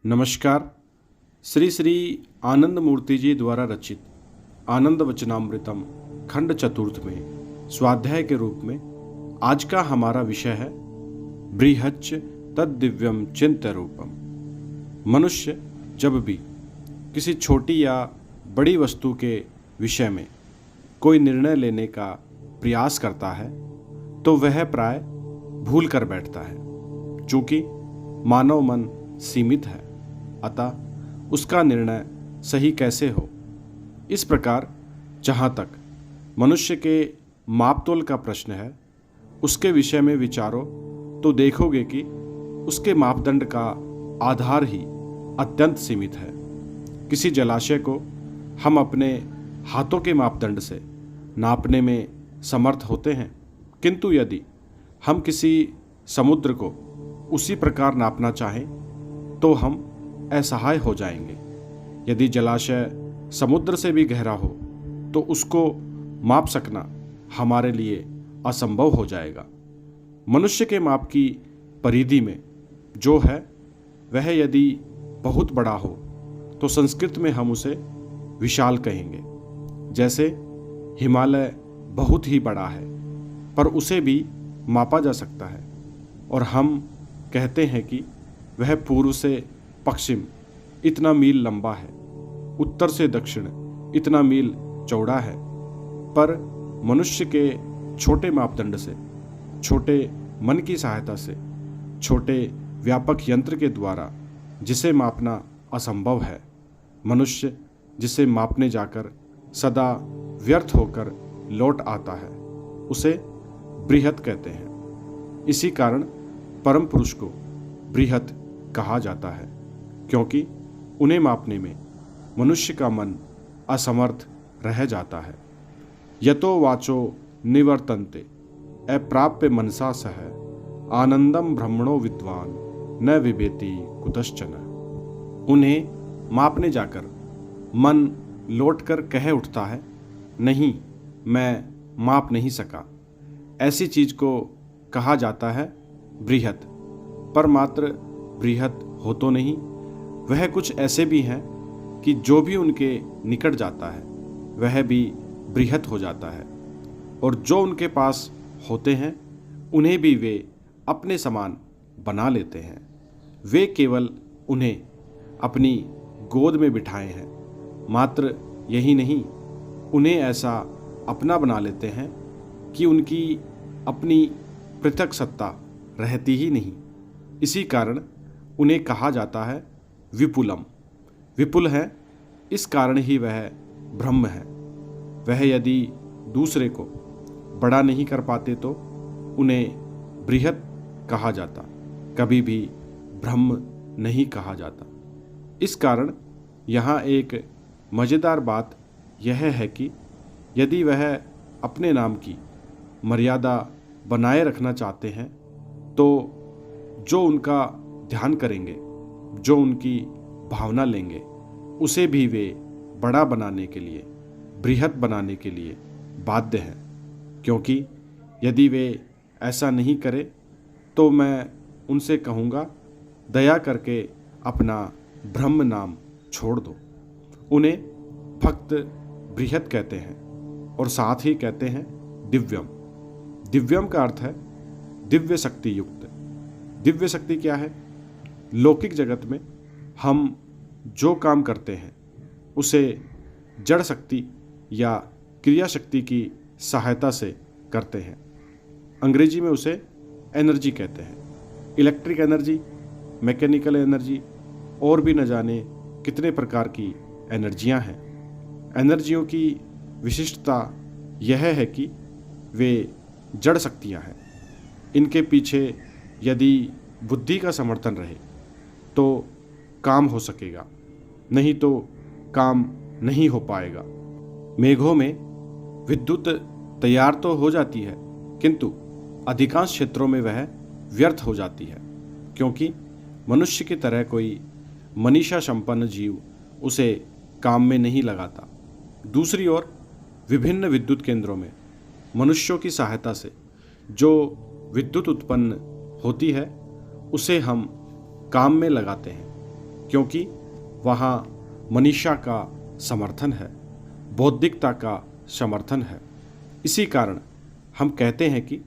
नमस्कार। श्री श्री आनंद मूर्ति जी द्वारा रचित आनंद वचनामृतम खंड चतुर्थ में स्वाध्याय के रूप में आज का हमारा विषय है बृहच्च तद्दिव्यम चिंत्य रूपम। मनुष्य जब भी किसी छोटी या बड़ी वस्तु के विषय में कोई निर्णय लेने का प्रयास करता है तो वह प्राय भूल कर बैठता है। चूँकि मानव मन सीमित है, अतः उसका निर्णय सही कैसे हो। इस प्रकार जहाँ तक मनुष्य के मापतोल का प्रश्न है, उसके विषय में विचारो तो देखोगे कि उसके मापदंड का आधार ही अत्यंत सीमित है। किसी जलाशय को हम अपने हाथों के मापदंड से नापने में समर्थ होते हैं, किंतु यदि हम किसी समुद्र को उसी प्रकार नापना चाहें तो हम असहाय हो जाएंगे। यदि जलाशय समुद्र से भी गहरा हो तो उसको माप सकना हमारे लिए असंभव हो जाएगा। मनुष्य के माप की परिधि में जो है वह यदि बहुत बड़ा हो तो संस्कृत में हम उसे विशाल कहेंगे। जैसे हिमालय बहुत ही बड़ा है पर उसे भी मापा जा सकता है, और हम कहते हैं कि वह पूर्व से पश्चिम इतना मील लंबा है, उत्तर से दक्षिण इतना मील चौड़ा है। पर मनुष्य के छोटे मापदंड से, छोटे मन की सहायता से, छोटे व्यापक यंत्र के द्वारा जिसे मापना असंभव है, मनुष्य जिसे मापने जाकर सदा व्यर्थ होकर लौट आता है, उसे बृहत् कहते हैं। इसी कारण परम पुरुष को बृहत् कहा जाता है, क्योंकि उन्हें मापने में मनुष्य का मन असमर्थ रह जाता है। यतो वाचो निवर्तन्ते अप्राप्य मनसा सह आनंदम ब्रह्मणो विद्वान न विवेति कुतश्चन। उन्हें मापने जाकर मन लौटकर कह उठता है, नहीं, मैं माप नहीं सका। ऐसी चीज को कहा जाता है बृहत्। पर मात्र बृहत् हो तो नहीं, वह कुछ ऐसे भी हैं कि जो भी उनके निकट जाता है वह भी बृहत् हो जाता है, और जो उनके पास होते हैं उन्हें भी वे अपने समान बना लेते हैं। वे केवल उन्हें अपनी गोद में बिठाए हैं। मात्र यही नहीं, उन्हें ऐसा अपना बना लेते हैं कि उनकी अपनी पृथक सत्ता रहती ही नहीं। इसी कारण उन्हें कहा जाता है विपुलम। विपुल है, इस कारण ही वह ब्रह्म है। वह यदि दूसरे को बड़ा नहीं कर पाते तो उन्हें बृहत् कहा जाता, कभी भी ब्रह्म नहीं कहा जाता। इस कारण यहाँ एक मज़ेदार बात यह है कि यदि वह अपने नाम की मर्यादा बनाए रखना चाहते हैं तो जो उनका ध्यान करेंगे, जो उनकी भावना लेंगे, उसे भी वे बड़ा बनाने के लिए, बृहत् बनाने के लिए बाध्य हैं। क्योंकि यदि वे ऐसा नहीं करें तो मैं उनसे कहूँगा, दया करके अपना ब्रह्म नाम छोड़ दो। उन्हें फक्त बृहत् कहते हैं और साथ ही कहते हैं दिव्यम। दिव्यम का अर्थ है दिव्य शक्ति युक्त। दिव्य शक्ति क्या है? लौकिक जगत में हम जो काम करते हैं उसे जड़ शक्ति या क्रिया शक्ति की सहायता से करते हैं। अंग्रेजी में उसे एनर्जी कहते हैं। इलेक्ट्रिक एनर्जी, मैकेनिकल एनर्जी और भी न जाने कितने प्रकार की एनर्जियां हैं। एनर्जियों की विशिष्टता यह है कि वे जड़ शक्तियां हैं। इनके पीछे यदि बुद्धि का समर्थन रहे तो काम हो सकेगा, नहीं तो काम नहीं हो पाएगा। मेघों में विद्युत तैयार तो हो जाती है, किंतु अधिकांश क्षेत्रों में वह व्यर्थ हो जाती है, क्योंकि मनुष्य की तरह कोई मनीषा संपन्न जीव उसे काम में नहीं लगाता। दूसरी ओर विभिन्न विद्युत केंद्रों में मनुष्यों की सहायता से जो विद्युत उत्पन्न होती है उसे हम काम में लगाते हैं। क्योंकि वहाँ मनीषा का समर्थन है, बौद्धिकता का समर्थन है। इसी कारण हम कहते हैं कि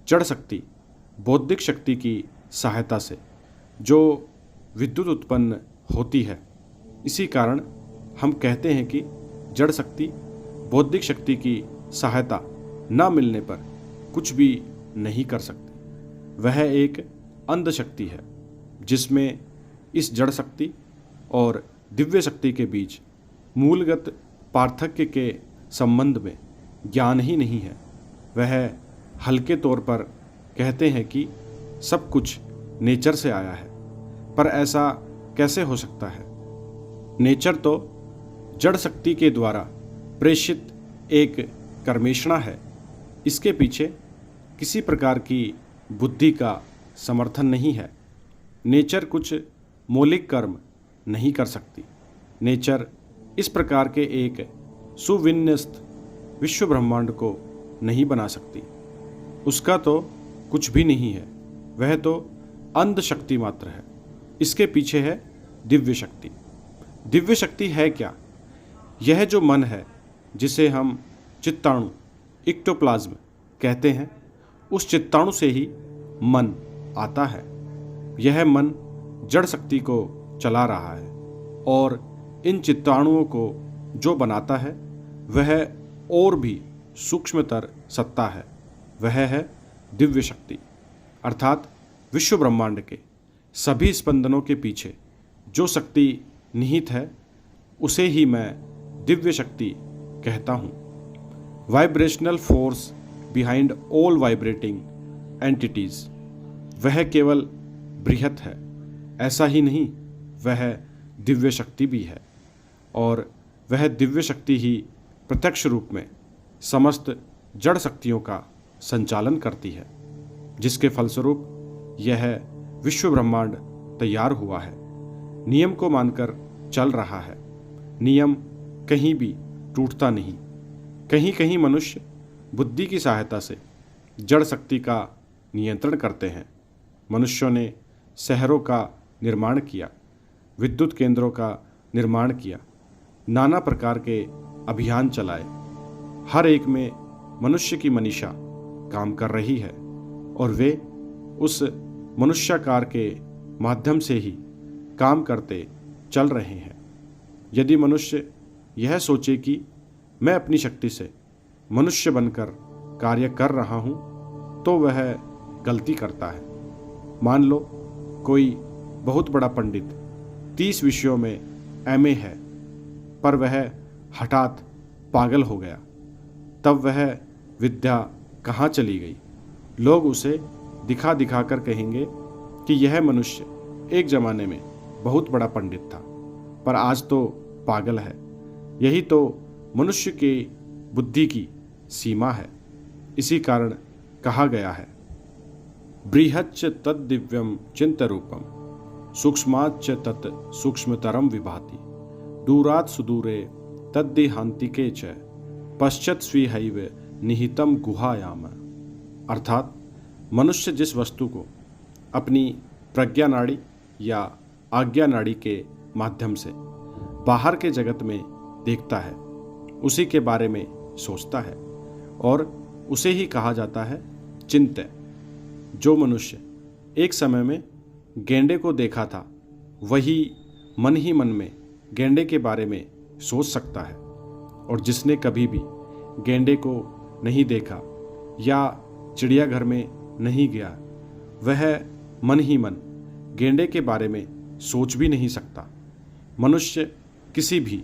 जड़ शक्ति बौद्धिक शक्ति की सहायता से जो विद्युत उत्पन्न होती है, इसी कारण हम कहते हैं कि जड़ शक्ति बौद्धिक शक्ति की सहायता न मिलने पर कुछ भी नहीं कर सकती। वह एक अंध शक्ति है जिसमें इस जड़ शक्ति और दिव्य शक्ति के बीच मूलगत पार्थक्य के संबंध में ज्ञान ही नहीं है। वह हल्के तौर पर कहते हैं कि सब कुछ नेचर से आया है, पर ऐसा कैसे हो सकता है? नेचर तो जड़ शक्ति के द्वारा प्रेषित एक कर्मेषणा है। इसके पीछे किसी प्रकार की बुद्धि का समर्थन नहीं है। नेचर कुछ मौलिक कर्म नहीं कर सकती। नेचर इस प्रकार के एक सुविन्यस्त विश्व ब्रह्मांड को नहीं बना सकती। उसका तो कुछ भी नहीं है, वह तो अंध शक्ति मात्र है। इसके पीछे है दिव्य शक्ति। दिव्य शक्ति है क्या? यह जो मन है, जिसे हम चित्ताणु इक्टोप्लाज्म कहते हैं, उस चित्ताणु से ही मन आता है। यह मन जड़ शक्ति को चला रहा है और इन चित्ताणुओं को जो बनाता है वह और भी सूक्ष्मतर सत्ता है। वह है दिव्य शक्ति, अर्थात विश्व ब्रह्मांड के सभी स्पंदनों के पीछे जो शक्ति निहित है उसे ही मैं दिव्य शक्ति कहता हूँ। Vibrational force behind all vibrating entities. वह केवल बृहत है, ऐसा ही नहीं, वह दिव्य शक्ति भी है और वह दिव्य शक्ति ही प्रत्यक्ष रूप में समस्त जड़ शक्तियों का संचालन करती है, जिसके फलस्वरूप यह विश्व ब्रह्मांड तैयार हुआ है, नियम को मानकर चल रहा है। नियम कहीं भी टूटता नहीं। कहीं कहीं मनुष्य बुद्धि की सहायता से जड़ शक्ति का नियंत्रण करते हैं। मनुष्यों ने शहरों का निर्माण किया, विद्युत केंद्रों का निर्माण किया, नाना प्रकार के अभियान चलाए। हर एक में मनुष्य की मनीषा काम कर रही है और वे उस मनुष्याकार के माध्यम से ही काम करते चल रहे हैं। यदि मनुष्य यह सोचे कि मैं अपनी शक्ति से मनुष्य बनकर कार्य कर रहा हूँ, तो वह गलती करता है। मान लो कोई बहुत बड़ा पंडित 30 विषयों में एमए है, पर वह हठात पागल हो गया, तब वह विद्या कहाँ चली गई? लोग उसे दिखा दिखा कर कहेंगे कि यह मनुष्य एक जमाने में बहुत बड़ा पंडित था, पर आज तो पागल है। यही तो मनुष्य के बुद्धि की सीमा है। इसी कारण कहा गया है, बृहच्च तद्दिव्यम चिंतरूपम सूक्ष्माच्च तत् सूक्ष्मतरम विभाति दूरात् सुदूरे तद्देहांतिके च पश्चात् स्वीहैव निहितम गुहायाम। अर्थात मनुष्य जिस वस्तु को अपनी प्रज्ञा नाड़ी या आज्ञा नाड़ी के माध्यम से बाहर के जगत में देखता है, उसी के बारे में सोचता है और उसे ही कहा जाता है चिंत्य। जो मनुष्य एक समय में गेंडे को देखा था, वही मन ही मन में गेंडे के बारे में सोच सकता है, और जिसने कभी भी गेंडे को नहीं देखा या चिड़ियाघर में नहीं गया, वह मन ही मन गेंडे के बारे में सोच भी नहीं सकता। मनुष्य किसी भी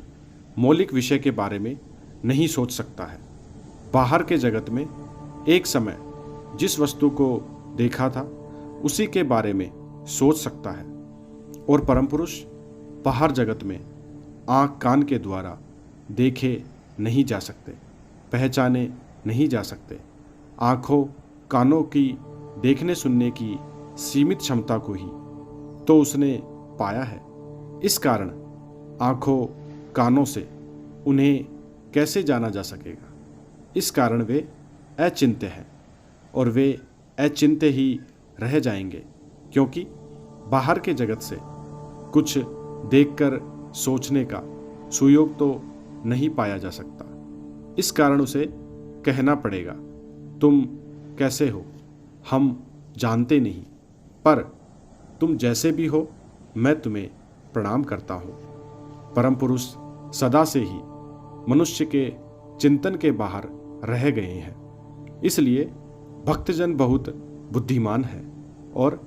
मौलिक विषय के बारे में नहीं सोच सकता है। बाहर के जगत में एक समय जिस वस्तु को देखा था, उसी के बारे में सोच सकता है, और परम पुरुष बाहर जगत में आँख कान के द्वारा देखे नहीं जा सकते, पहचाने नहीं जा सकते। आँखों कानों की देखने सुनने की सीमित क्षमता को ही तो उसने पाया है। इस कारण आँखों कानों से उन्हें कैसे जाना जा सकेगा? इस कारण वे अचिंत्य हैं और वे अचिंत्य ही रह जाएंगे, क्योंकि बाहर के जगत से कुछ देखकर सोचने का सुयोग तो नहीं पाया जा सकता। इस कारण उसे कहना पड़ेगा, तुम कैसे हो हम जानते नहीं, पर तुम जैसे भी हो मैं तुम्हें प्रणाम करता हूँ। परम पुरुष सदा से ही मनुष्य के चिंतन के बाहर रह गए हैं, इसलिए भक्तजन बहुत बुद्धिमान है और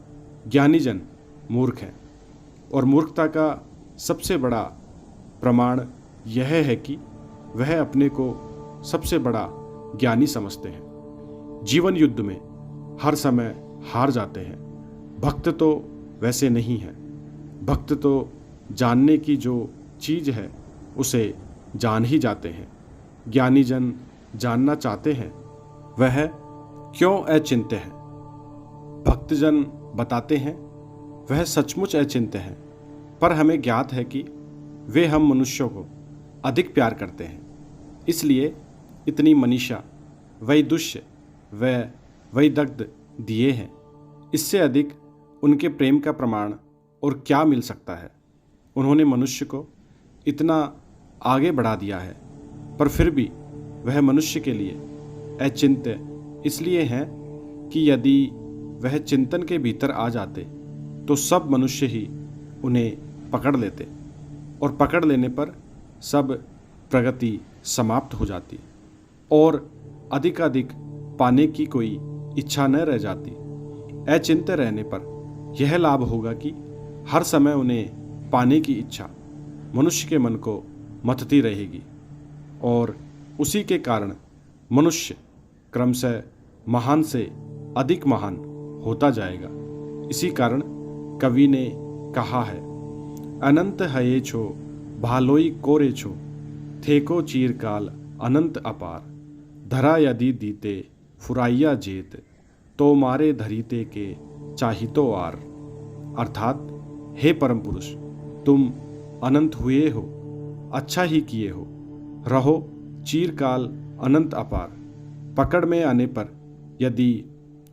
ज्ञानीजन मूर्ख हैं। और मूर्खता का सबसे बड़ा प्रमाण यह है कि वह अपने को सबसे बड़ा ज्ञानी समझते हैं। जीवन युद्ध में हर समय हार जाते हैं। भक्त तो वैसे नहीं है। भक्त तो जानने की जो चीज़ है उसे जान ही जाते हैं। ज्ञानी जन जानना चाहते हैं वह क्यों अचिंत्य है। भक्तजन बताते हैं वह सचमुच अचिंत्य है, पर हमें ज्ञात है कि वे हम मनुष्यों को अधिक प्यार करते हैं, इसलिए इतनी मनीषा वैदुष्य व वैदग्ध दिए हैं। इससे अधिक उनके प्रेम का प्रमाण और क्या मिल सकता है। उन्होंने मनुष्य को इतना आगे बढ़ा दिया है, पर फिर भी वह मनुष्य के लिए अचिंत्य इसलिए हैं कि यदि वह चिंतन के भीतर आ जाते तो सब मनुष्य ही उन्हें पकड़ लेते और पकड़ लेने पर सब प्रगति समाप्त हो जाती और अधिकाधिक पाने की कोई इच्छा न रह जाती। अचिंत्य रहने पर यह लाभ होगा कि हर समय उन्हें पाने की इच्छा मनुष्य के मन को मथती रहेगी और उसी के कारण मनुष्य क्रमशः महान से अधिक महान होता जाएगा। इसी कारण कवि ने कहा है, अनंत हये छो भालोई कोरे छो, थेको चीरकाल अनंत अपार, धरा यदि दीते फुराइया जेत, तो मारे धरीते के चाहितो आर। अर्थात हे परम पुरुष, तुम अनंत हुए हो, अच्छा ही किए हो, रहो चीरकाल अनंत अपार। पकड़ में आने पर यदि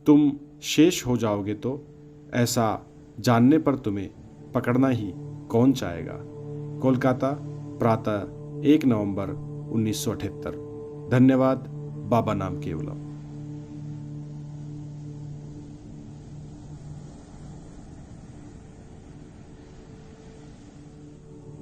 तुम शेष हो जाओगे तो ऐसा जानने पर तुम्हें पकड़ना ही कौन चाहेगा। कोलकाता, प्रातः 1 नवंबर 1978। धन्यवाद। बाबा नाम केवलम।